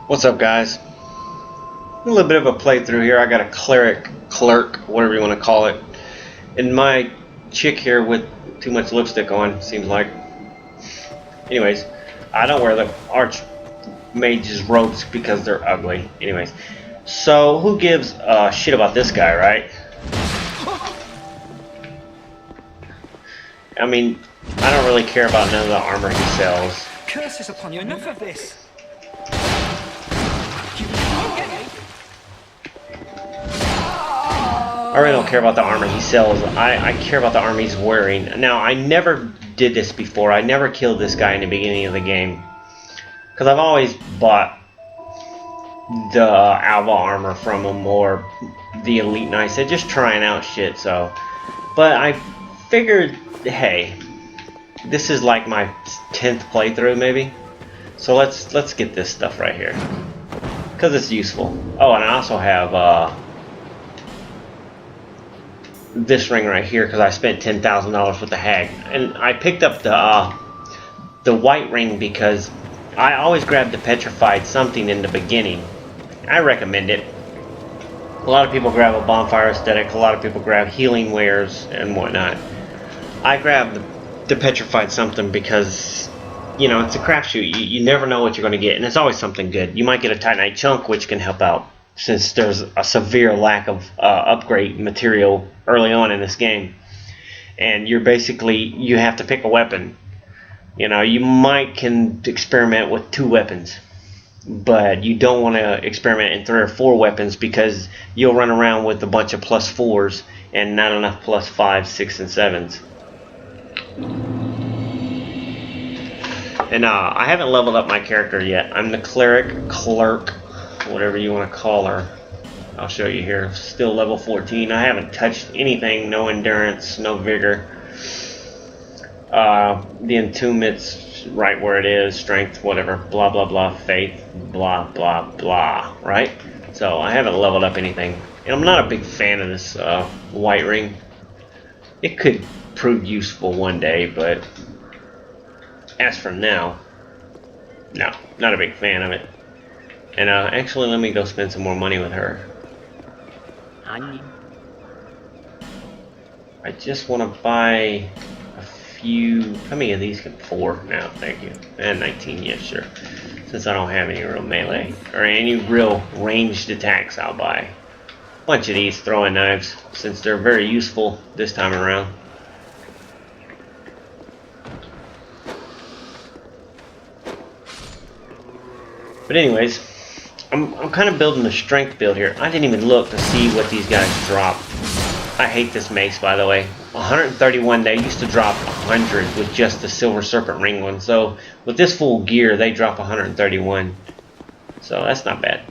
What's up, guys? A little bit of a playthrough here. I got a clerk, whatever you want to call it, and my chick here with too much lipstick on, seems like. Anyways, I don't wear the archmage's robes because they're ugly. Anyways, so who gives a shit about this guy, right? I mean, I don't really care about none of the armor he sells. Curses upon you! Enough of this. I really don't care about the armor he sells. I care about the armor he's wearing. Now, I never did this before. I never killed this guy in the beginning of the game. Because I've always bought the Alva armor from him or the Elite Knights. They're just trying out shit, so. But I figured, hey, this is like my 10th playthrough, maybe. So let's get this stuff right here. Because it's useful. Oh, and I also have, this ring right here because I spent $10,000 with the hag, and I picked up the white ring because I always grab the petrified something in the beginning. I recommend it. A lot of people grab a bonfire aesthetic, a lot of people grab healing wares and whatnot. I grab the petrified something because, you know, it's a crapshoot. You never know what you're going to get, and it's always something good. You might get a Titanite chunk, which can help out since there's a severe lack of upgrade material early on in this game, and you have to pick a weapon. You know, you can experiment with 2 weapons, but you don't want to experiment in 3 or 4 weapons because you'll run around with a bunch of +4s and not enough +5s, 6s, and 7s. And I haven't leveled up my character yet. I'm the clerk, whatever you want to call her. I'll show you here. Still level 14. I haven't touched anything. No endurance, no vigor. The entombment's right where it is. Strength, whatever. Blah, blah, blah. Faith, blah, blah, blah. Right? So I haven't leveled up anything. And I'm not a big fan of this white ring. It could prove useful one day, but as for now, no. Not a big fan of it. And actually, let me go spend some more money with her. I just want to buy a few. How many of these can 4 now? Thank you. And 19, yes, sure. Since I don't have any real melee or any real ranged attacks, I'll buy a bunch of these throwing knives since they're very useful this time around. But anyways, I'm kind of building the strength build here. I didn't even look to see what these guys drop. I hate this mace, by the way. 131, they used to drop 100 with just the Silver Serpent Ring one. So with this full gear, they drop 131. So that's not bad.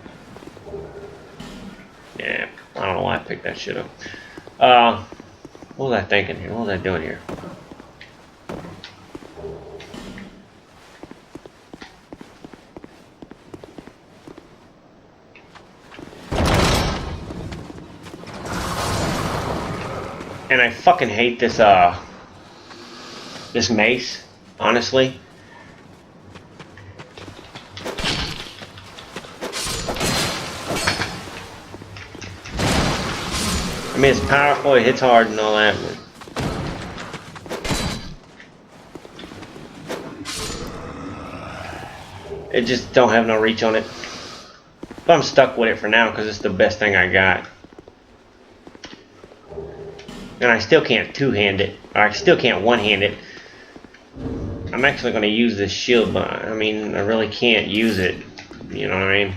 Yeah, I don't know why I picked that shit up. What was I thinking here? What was I doing here? And I fucking hate this this mace, honestly. I mean, it's powerful, it hits hard and all that, but it just don't have no reach on it. But I'm stuck with it for now because it's the best thing I got. And I still can't two-hand it, or I still can't one-hand it. I'm actually going to use this shield, but I mean, I really can't use it. You know what I mean?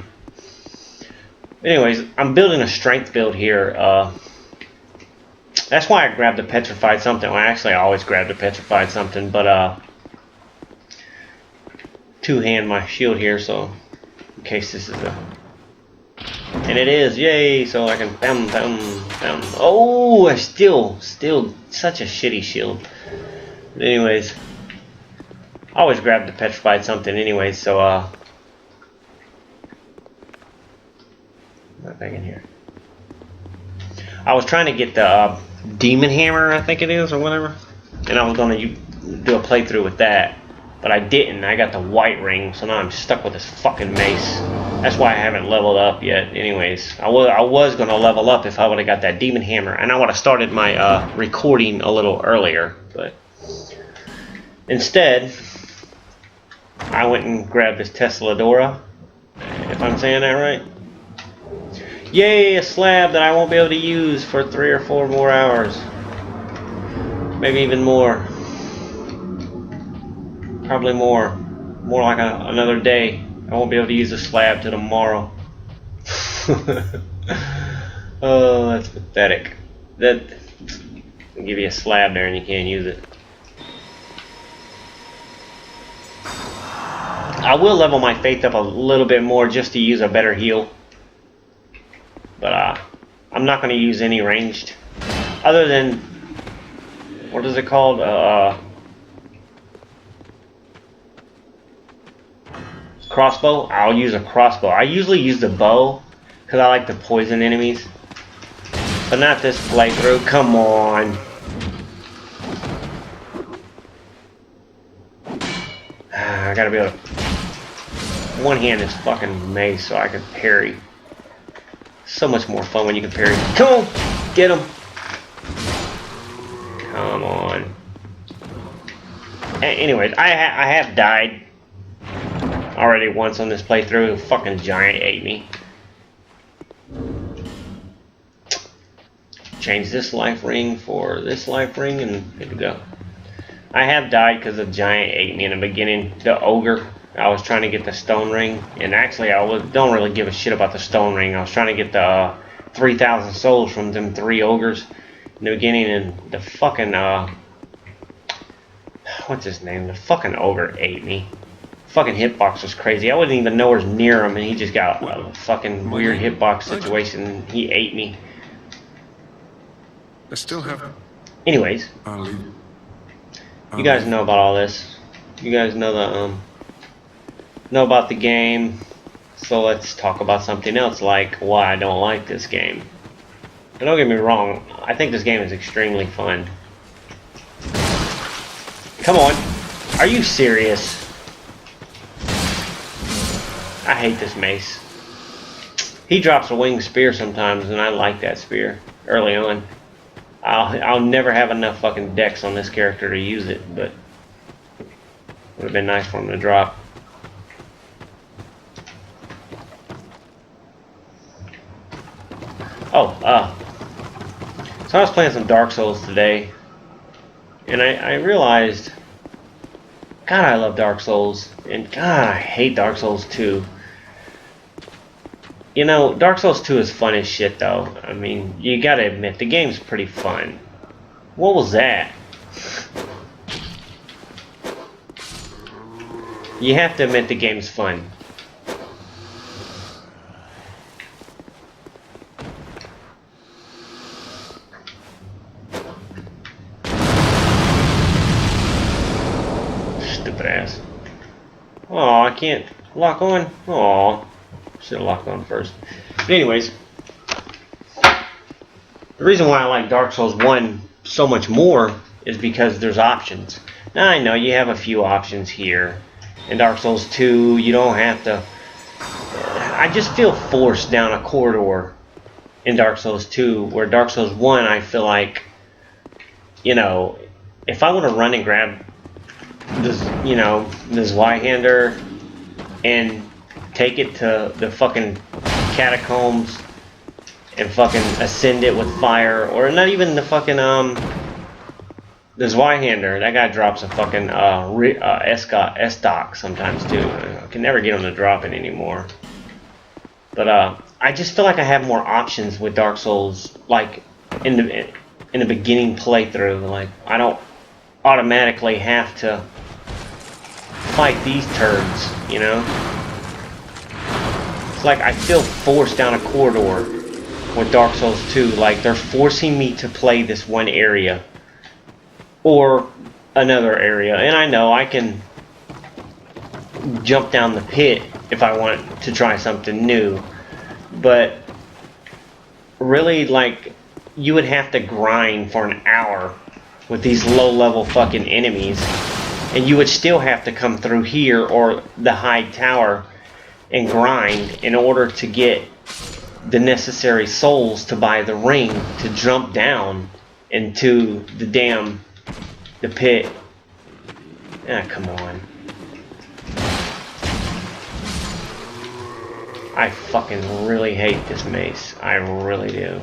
Anyways, I'm building a strength build here. That's why I grabbed the petrified something. Well, actually, I always grab the petrified something, but two-hand my shield here, so in case this is a. And it is, yay! So I can bam, bam, bam. Oh, I still such a shitty shield. But anyways, I always grab the petrified something anyway. So not back in here. I was trying to get the demon hammer, I think it is, or whatever, and I was gonna do a playthrough with that. But I didn't. I got the white ring, so now I'm stuck with this fucking mace. That's why I haven't leveled up yet. Anyways, I was going to level up if I would have got that demon hammer. And I would have started my recording a little earlier. But instead, I went and grabbed this Tesladora. If I'm saying that right. Yay, a slab that I won't be able to use for 3 or 4 more hours. Maybe even more. Probably more. More like another day. I won't be able to use the slab till tomorrow. Oh, that's pathetic. That I'll give you a slab there and you can't use it. I will level my faith up a little bit more just to use a better heal. But I'm not going to use any ranged. Other than, what is it called? Crossbow. I'll use a crossbow. I usually use the bow because I like to poison enemies. But not this playthrough. Come on. I gotta be able to one-hand this fucking mace so I can parry. So much more fun when you can parry. Come on! Get him! Come on. Anyways, I have died already once on this playthrough. A fucking giant ate me. Change this life ring for this life ring and good to go. I have died because the giant ate me in the beginning. The ogre. I was trying to get the stone ring, and actually don't really give a shit about the stone ring. I was trying to get the 3,000 souls from them 3 ogres in the beginning, and the fucking what's his name? The fucking ogre ate me. Fucking hitbox was crazy. I wasn't even nowhere near him, and he just got a fucking weird hitbox situation. And he ate me. I still have. Anyways, you guys know about all this. You guys know about the game. So let's talk about something else, like why I don't like this game. But don't get me wrong, I think this game is extremely fun. Come on, are you serious? I hate this mace. He drops a winged spear sometimes, and I like that spear early on. I'll never have enough fucking dex on this character to use it, but would have been nice for him to drop. Oh, so I was playing some Dark Souls today, and I realized, God, I love Dark Souls, and God, I hate Dark Souls 2. You know, Dark Souls 2 is fun as shit, though. I mean, you gotta admit, the game's pretty fun. What was that? You have to admit the game's fun. Stupid ass. Oh, I can't lock on. Oh. Should have locked on first. But anyways, the reason why I like Dark Souls 1 so much more is because there's options. Now I know you have a few options here. In Dark Souls 2, you don't have to. I just feel forced down a corridor in Dark Souls 2, where Dark Souls 1, I feel like, you know, if I want to run and grab this, you know, this Zweihander and take it to the fucking catacombs and fucking ascend it with fire, or not even the fucking the Zweihander. That guy drops a fucking S-Dock sometimes too. I can never get him to drop it anymore. But I just feel like I have more options with Dark Souls, like in the beginning playthrough. Like I don't automatically have to fight these turds, you know. It's like I feel forced down a corridor with Dark Souls 2. Like they're forcing me to play this one area or another area, and I know I can jump down the pit if I want to try something new, but really, like, you would have to grind for an hour with these low-level fucking enemies, And you would still have to come through here or the high tower and grind in order to get the necessary souls to buy the ring to jump down into the pit. Ah, come on. I fucking really hate this mace. I really do.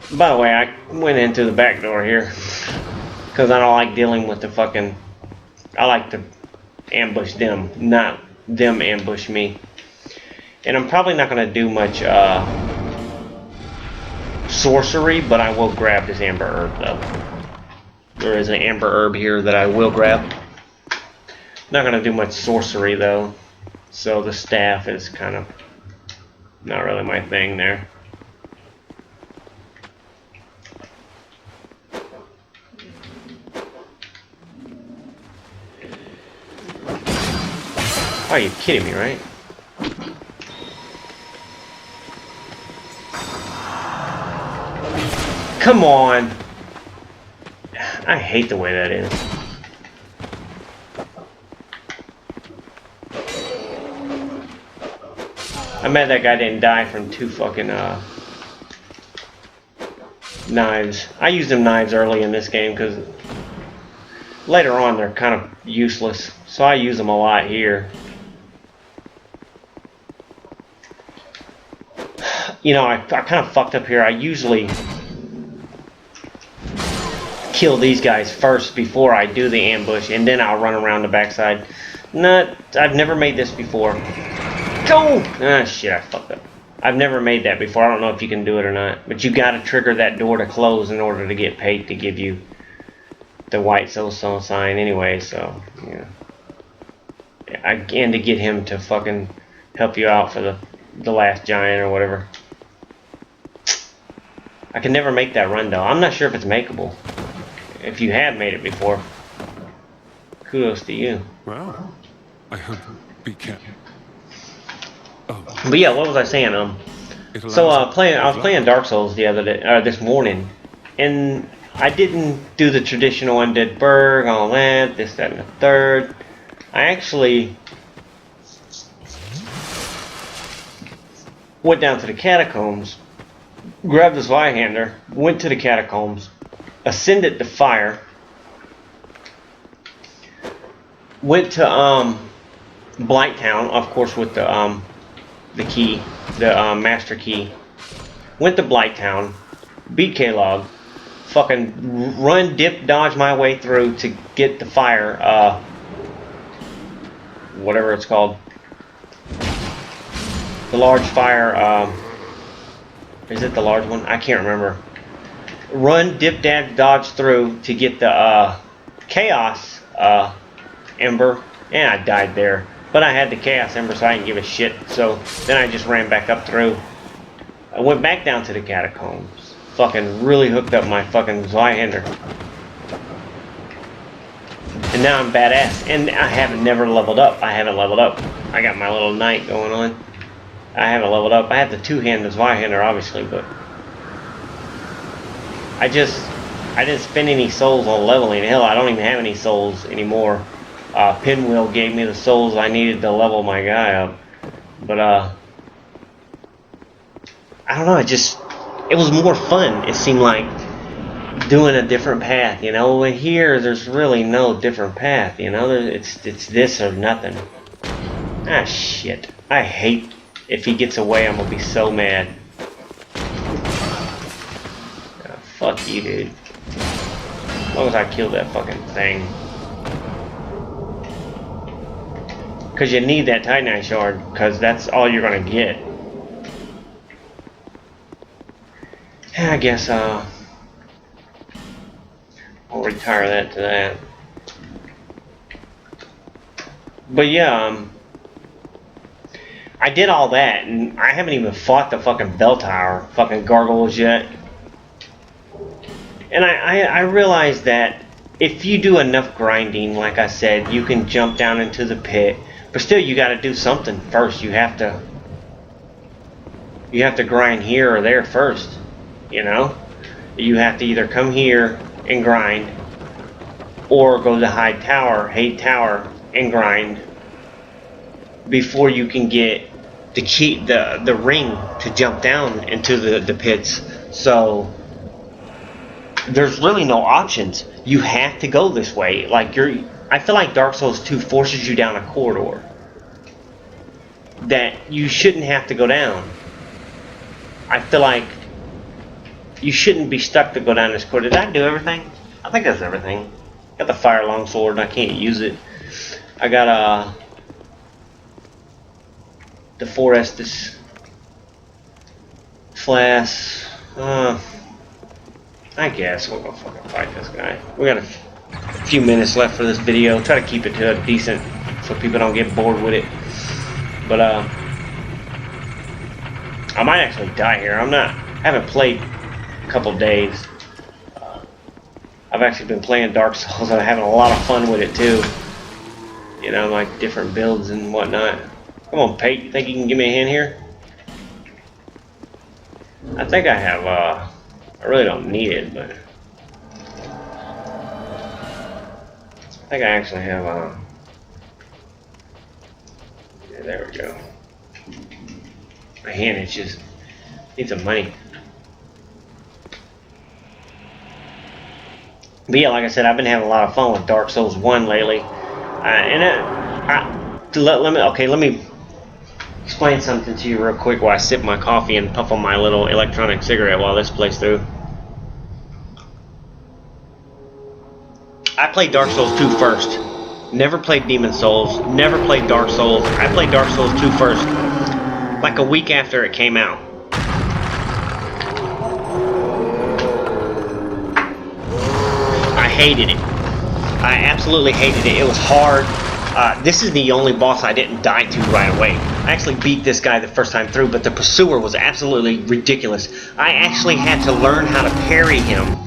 By the way, I went into the back door here because I don't like dealing with the fucking... I like to ambush them, not them ambush me. And I'm probably not going to do much sorcery, but I will grab this amber herb though. There is an amber herb here that I will grab. Not going to do much sorcery though, so the staff is kind of not really my thing there. Oh, you're kidding me, right? Come on! I hate the way that is. I'm mad that guy didn't die from 2 fucking knives. I used them knives early in this game because later on they're kind of useless. So I use them a lot here. You know, I kind of fucked up here. I usually kill these guys first before I do the ambush, and then I'll run around the backside. I've never made this before. Go! Ah, shit, I fucked up. I've never made that before. I don't know if you can do it or not. But you gotta trigger that door to close in order to get paid to give you the white soulstone sign anyway, so, yeah. And to get him to fucking help you out for the last giant or whatever. I can never make that run though. I'm not sure if it's makeable. If you have made it before, kudos to you. Well, I hope we can. Oh. But yeah, what was I saying? So I was playing Dark Souls the other day, this morning, and I didn't do the traditional Undead Burg, all that, this, that, and the third. I actually went down to the catacombs, grabbed the Zweihander, went to the catacombs, ascended the fire, went to Blighttown, of course, with the key, the master key. Went to Blighttown, beat K-Log, fucking run, dip, dodge my way through to get the fire, whatever it's called. The large fire, is it the large one? I can't remember. Run, dip, dab, dodge through to get the Chaos Ember, and I died there. But I had the Chaos Ember, so I didn't give a shit. So then I just ran back up through. I went back down to the catacombs. Fucking really hooked up my fucking Zweihander. And now I'm badass. And I haven't never leveled up. I haven't leveled up. I got my little knight going on. I haven't leveled up. I have the two-handed Zweihander, obviously, but I didn't spend any souls on leveling. Hell, I don't even have any souls anymore. Pinwheel gave me the souls I needed to level my guy up. But, I don't know, it was more fun, it seemed like, doing a different path, you know? And here, there's really no different path, you know? It's this or nothing. Ah, shit. I hate, if he gets away, I'm gonna be so mad. Ah, fuck you, dude. As long as I kill that fucking thing. Because you need that Titanite shard, because that's all you're going to get. And I guess I'll retire that to that. But yeah, I did all that, and I haven't even fought the fucking bell tower, fucking gargoyles yet. And I realized that if you do enough grinding, like I said, you can jump down into the pit. But still, you got to do something first. You have to grind here or there first. You know, you have to either come here and grind, or go to Hade Tower and grind before you can get the key, the ring to jump down into the pits. So there's really no options. You have to go this way. Like I feel like Dark Souls 2 forces you down a corridor that you shouldn't have to go down. I feel like you shouldn't be stuck to go down this corridor. Did I do everything? I think that's everything. Got the fire longsword and I can't use it. I got the Forestus flask. I guess we'll go fucking fight this guy. We got a few minutes left for this video. Try to keep it to a decent, so people don't get bored with it. But I might actually die here. I haven't played a couple days. I've actually been playing Dark Souls and I'm having a lot of fun with it too. You know, like different builds and whatnot. Come on, Pate, you think you can give me a hand here? I think I have, I really don't need it, but I think I actually have, yeah, there we go. My hand itches. Need some money. But yeah, like I said, I've been having a lot of fun with Dark Souls 1 lately. Let me explain something to you real quick while I sip my coffee and puff on my little electronic cigarette while this plays through. I played Dark Souls 2 first. Never played Demon Souls. Never played Dark Souls. I played Dark Souls 2 first. Like a week after it came out. I hated it. I absolutely hated it. It was hard. This is the only boss I didn't die to right away. I actually beat this guy the first time through, but the Pursuer was absolutely ridiculous. I actually had to learn how to parry him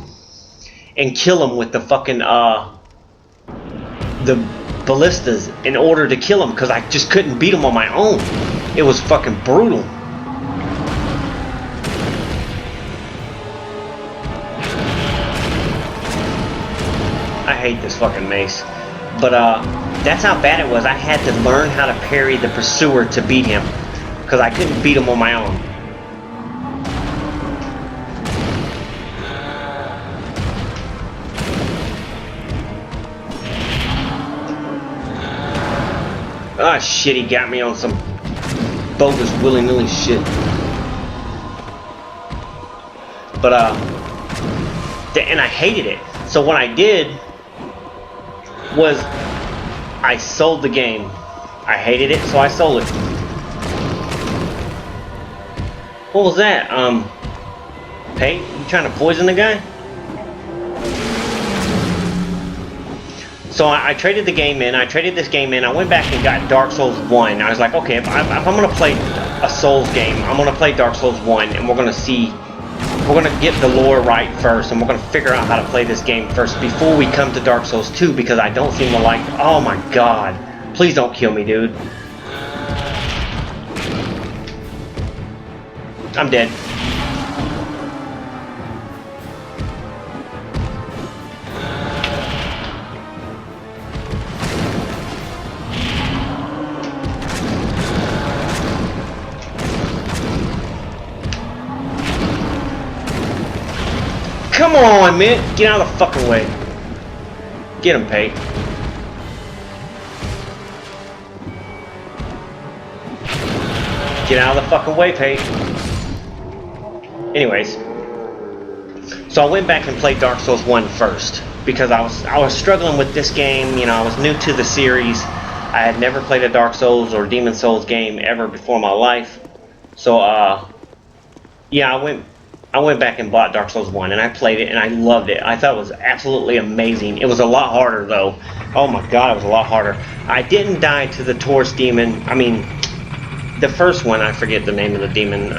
and kill him with the fucking, the ballistas in order to kill him, because I just couldn't beat him on my own. It was fucking brutal. I hate this fucking mace. But that's how bad it was. I had to learn how to parry the Pursuer to beat him, because I couldn't beat him on my own. Ah, shit, he got me on some bogus willy-nilly shit. But and I hated it. So what I did was I sold the game. I hated it, so I sold it. What was that? Pate, you trying to poison the guy? So I traded the game in. I traded this game in. I went back and got Dark Souls 1. I was like, okay, if I'm going to play a Souls game, I'm going to play Dark Souls 1, and we're going to see... We're going to get the lore right first, and we're going to figure out how to play this game first before we come to Dark Souls 2, because I don't seem to like... Oh my god. Please don't kill me, dude. I'm dead. Come on, man! Get out of the fucking way. Get him, Pate. Get out of the fucking way, Pate. Anyways. So I went back and played Dark Souls 1 first, because I was struggling with this game. You know, I was new to the series. I had never played a Dark Souls or Demon Souls game ever before in my life. So, yeah, I went back and bought Dark Souls 1, and I played it, and I loved it. I thought it was absolutely amazing. It was a lot harder, though. Oh my god, it was a lot harder. I didn't die to the Taurus demon. I mean, the first one, I forget the name of the demon.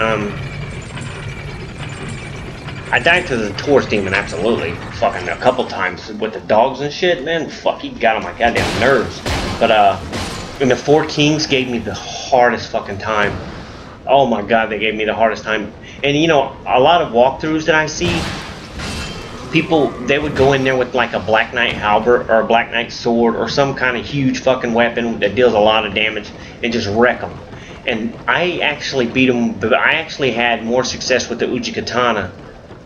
I died to the Taurus demon, absolutely. Fucking a couple times with the dogs and shit, man. Fuck, he got on my goddamn nerves. But, and the Four Kings gave me the hardest fucking time. Oh my god, they gave me the hardest time. And you know, a lot of walkthroughs that I see, people, they would go in there with like a Black Knight halberd or a Black Knight sword or some kind of huge fucking weapon that deals a lot of damage and just wreck them. And I actually beat them, but I actually had more success with the Uchi-Katana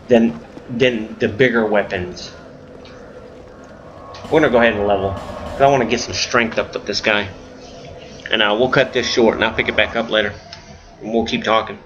than the bigger weapons. We're gonna go ahead and level. I want to get some strength up with this guy. And we'll cut this short and I'll pick it back up later. And we'll keep talking.